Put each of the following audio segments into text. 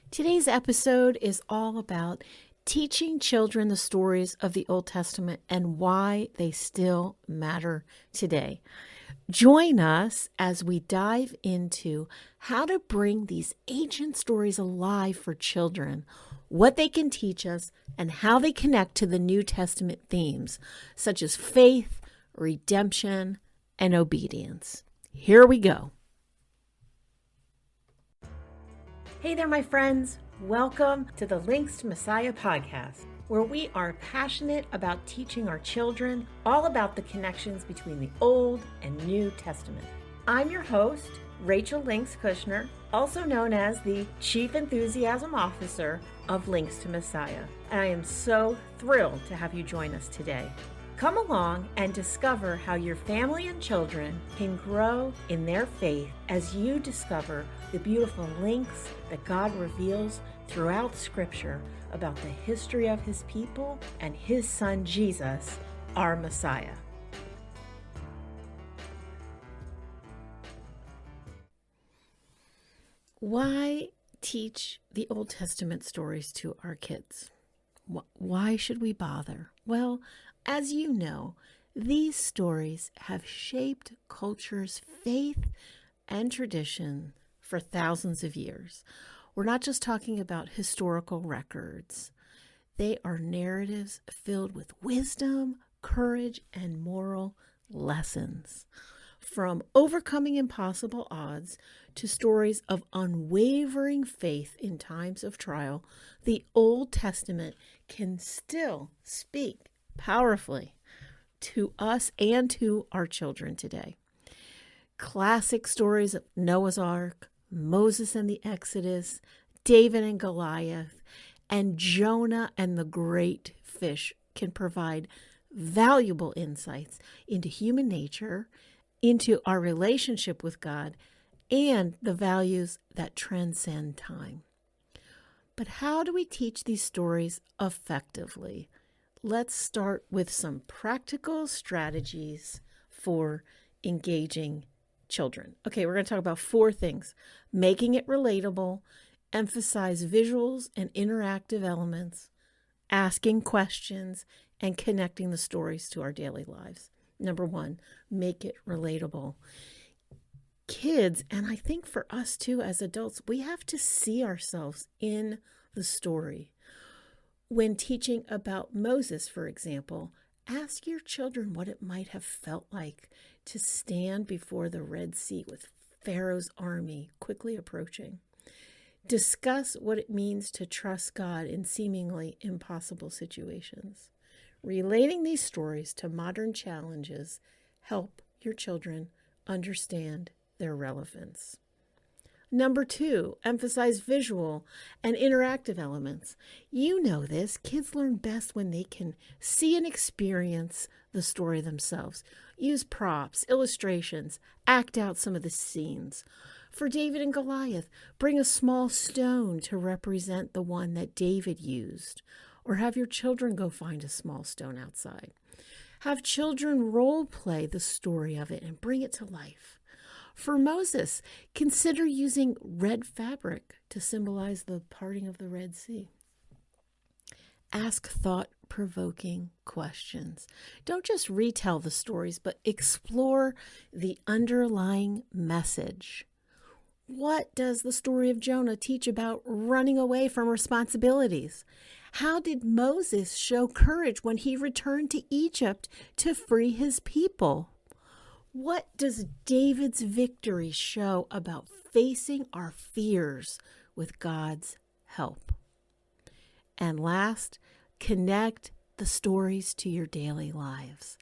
Today's episode is all about teaching children the stories of the Old Testament and why they still matter today. Join us as we dive into how to bring these ancient stories alive for children, what they can teach us, and how they connect to the New Testament themes, such as faith, redemption, and obedience. Here we go. Hey there, my friends. Welcome to the Links to Messiah podcast, where we are passionate about teaching our children all about the connections between the Old and New Testament. I'm your host, Rachel Links Kushner, also known as the Chief Enthusiasm Officer of Links to Messiah. And I am so thrilled to have you join us today. Come along and discover how your family and children can grow in their faith as you discover the beautiful links that God reveals throughout Scripture about the history of His people and His Son Jesus, our Messiah. Why teach the Old Testament stories to our kids? Why should we bother? Well, as you know, these stories have shaped culture's faith and tradition for thousands of years. We're not just talking about historical records. They are narratives filled with wisdom, courage, and moral lessons. From overcoming impossible odds to stories of unwavering faith in times of trial, the Old Testament can still speak powerfully to us and to our children today. Classic stories of Noah's Ark, Moses and the Exodus, David and Goliath, and Jonah and the great fish can provide valuable insights into human nature, into our relationship with God, and the values that transcend time. But how do we teach these stories effectively? Let's start with some practical strategies for engaging children. Okay, we're going to talk about 4 things. Making it relatable, emphasize visuals and interactive elements, asking questions, and connecting the stories to our daily lives. Number 1, make it relatable. Kids, and I think for us too as adults, we have to see ourselves in the story. When teaching about Moses, for example, ask your children what it might have felt like to stand before the Red Sea with Pharaoh's army quickly approaching. Discuss what it means to trust God in seemingly impossible situations. Relating these stories to modern challenges help your children understand their relevance. Number 2, emphasize visual and interactive elements. You know this. Kids learn best when they can see and experience the story themselves. Use props, illustrations, act out some of the scenes. For David and Goliath, bring a small stone to represent the one that David used, or have your children go find a small stone outside. Have children role play the story of it and bring it to life. For Moses, consider using red fabric to symbolize the parting of the Red Sea. Ask thought-provoking questions. Don't just retell the stories, but explore the underlying message. What does the story of Jonah teach about running away from responsibilities? How did Moses show courage when he returned to Egypt to free his people? What does David's victory show about facing our fears with God's help? And last, connect the stories to your daily lives.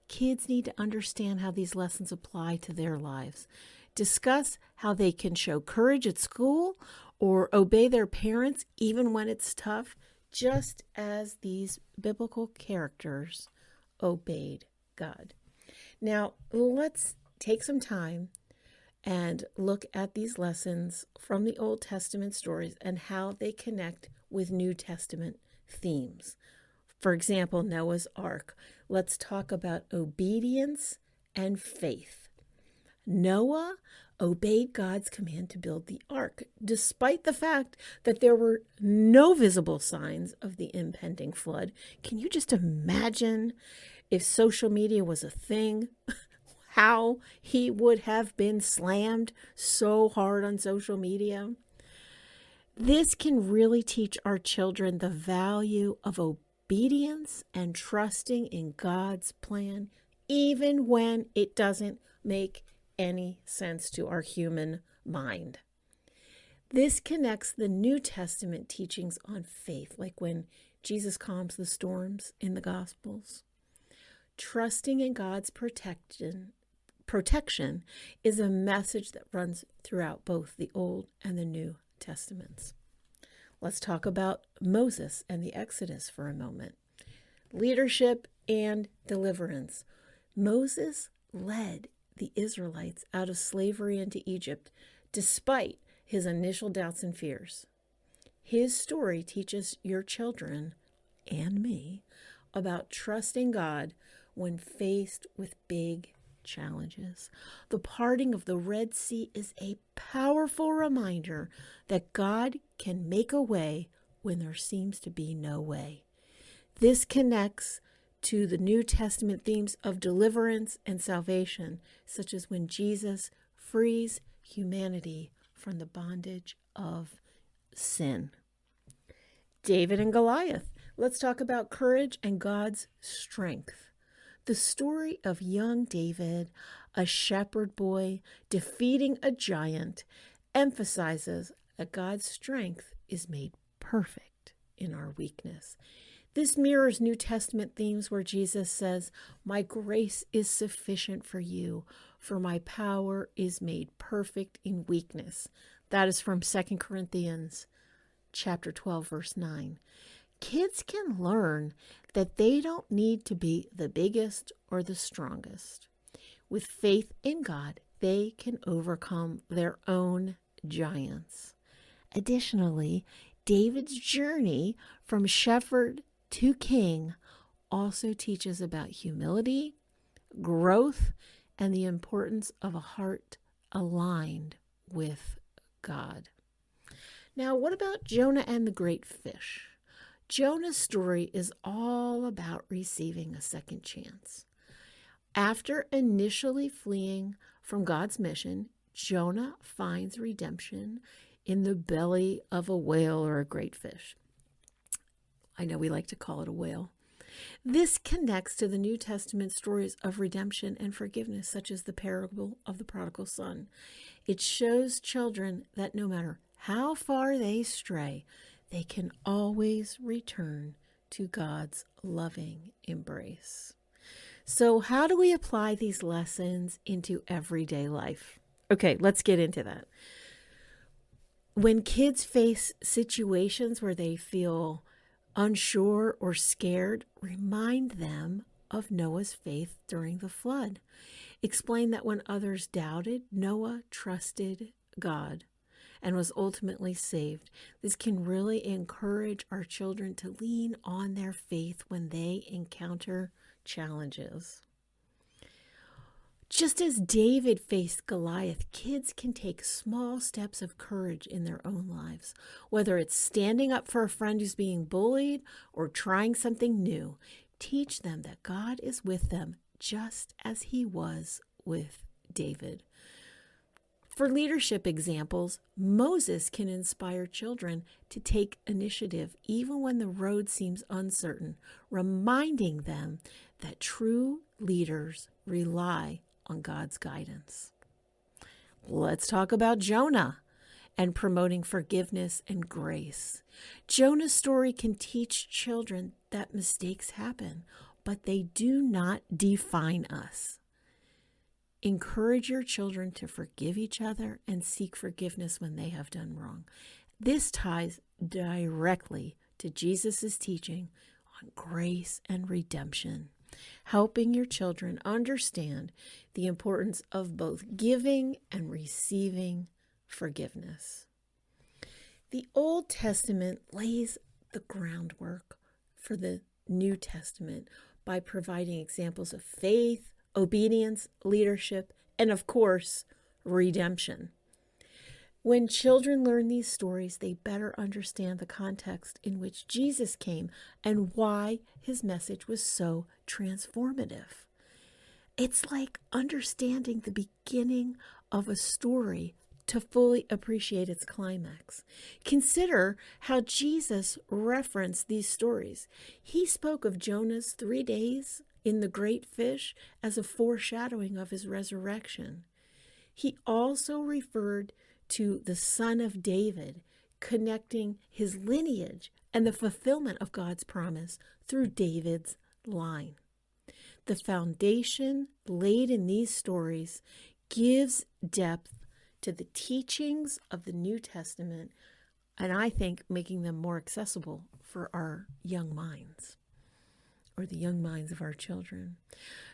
Kids need to understand how these lessons apply to their lives. Discuss how they can show courage at school or obey their parents even when it's tough, just as these biblical characters obeyed God. Now, let's take some time and look at these lessons from the Old Testament stories and how they connect with New Testament themes. For example, Noah's Ark. Let's talk about obedience and faith. Noah obeyed God's command to build the ark, despite the fact that there were no visible signs of the impending flood. Can you just imagine if social media was a thing? How he would have been slammed so hard on social media. This can really teach our children the value of obedience and trusting in God's plan, even when it doesn't make any sense to our human mind. This connects the New Testament teachings on faith, like when Jesus calms the storms in the Gospels. Trusting in God's protection is a message that runs throughout both the Old and the New Testaments. Let's talk about Moses and the Exodus for a moment. Leadership and deliverance. Moses led the Israelites out of slavery into Egypt despite his initial doubts and fears. His story teaches your children and me about trusting God when faced with big challenges. The parting of the Red Sea is a powerful reminder that God can make a way when there seems to be no way. This connects to the New Testament themes of deliverance and salvation, such as when Jesus frees humanity from the bondage of sin. David and Goliath. Let's talk about courage and God's strength. The story of young David, a shepherd boy defeating a giant, emphasizes that God's strength is made perfect in our weakness. This mirrors New Testament themes where Jesus says, "My grace is sufficient for you, for my power is made perfect in weakness." That is from 2 Corinthians chapter 12, verse 9. Kids can learn that they don't need to be the biggest or the strongest. With faith in God, they can overcome their own giants. Additionally, David's journey from shepherd to king also teaches about humility, growth, and the importance of a heart aligned with God. Now, what about Jonah and the great fish? Jonah's story is all about receiving a second chance. After initially fleeing from God's mission, Jonah finds redemption in the belly of a whale or a great fish. I know we like to call it a whale. This connects to the New Testament stories of redemption and forgiveness, such as the parable of the prodigal son. It shows children that no matter how far they stray, they can always return to God's loving embrace. So how do we apply these lessons into everyday life? Okay, let's get into that. When kids face situations where they feel unsure or scared, remind them of Noah's faith during the flood. Explain that when others doubted, Noah trusted God and was ultimately saved. This can really encourage our children to lean on their faith when they encounter challenges. Just as David faced Goliath, kids can take small steps of courage in their own lives, whether it's standing up for a friend who's being bullied or trying something new. Teach them that God is with them just as he was with David. For leadership examples, Moses can inspire children to take initiative even when the road seems uncertain, reminding them that true leaders rely on God's guidance. Let's talk about Jonah and promoting forgiveness and grace. Jonah's story can teach children that mistakes happen, but they do not define us. Encourage your children to forgive each other and seek forgiveness when they have done wrong. This ties directly to Jesus' teaching on grace and redemption, helping your children understand the importance of both giving and receiving forgiveness. The Old Testament lays the groundwork for the New Testament by providing examples of faith, obedience, leadership, and of course, redemption. When children learn these stories, they better understand the context in which Jesus came and why his message was so transformative. It's like understanding the beginning of a story to fully appreciate its climax. Consider how Jesus referenced these stories. He spoke of Jonah's 3 days in the great fish as a foreshadowing of his resurrection. He also referred to the Son of David, connecting his lineage and the fulfillment of God's promise through David's line. The foundation laid in these stories gives depth to the teachings of the New Testament, and I think making them more accessible for our young minds, or the young minds of our children.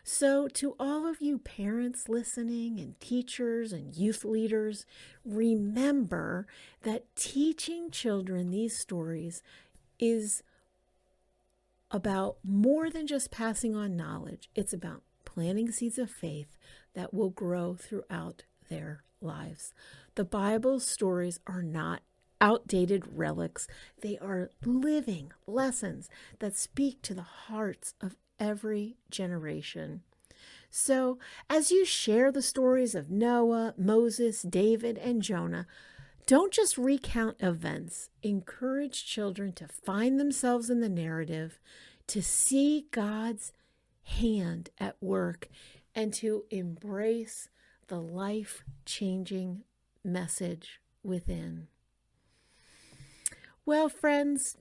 So to all of you parents listening and teachers and youth leaders, remember that teaching children these stories is about more than just passing on knowledge. It's about planting seeds of faith that will grow throughout their lives. The Bible's stories are not outdated relics. They are living lessons that speak to the hearts of every generation. So, as you share the stories of Noah, Moses, David, and Jonah, don't just recount events. Encourage children to find themselves in the narrative, to see God's hand at work, and to embrace the life-changing message within. Well, friends,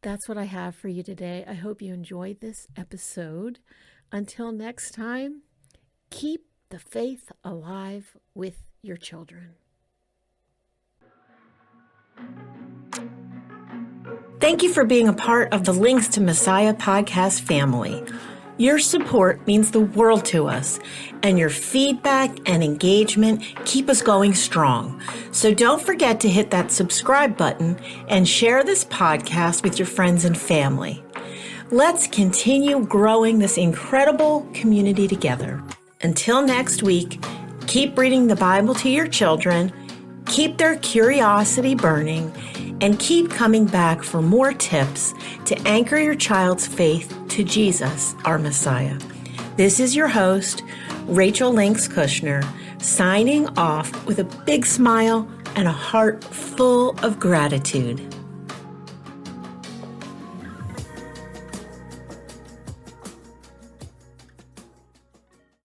that's what I have for you today. I hope you enjoyed this episode. Until next time, keep the faith alive with your children. Thank you for being a part of the Links to Messiah podcast family. Your support means the world to us, and your feedback and engagement keep us going strong. So don't forget to hit that subscribe button and share this podcast with your friends and family. Let's continue growing this incredible community together. Until next week, keep reading the Bible to your children, keep their curiosity burning, and keep coming back for more tips to anchor your child's faith to Jesus, our Messiah. This is your host, Rachel Links Kushner, signing off with a big smile and a heart full of gratitude.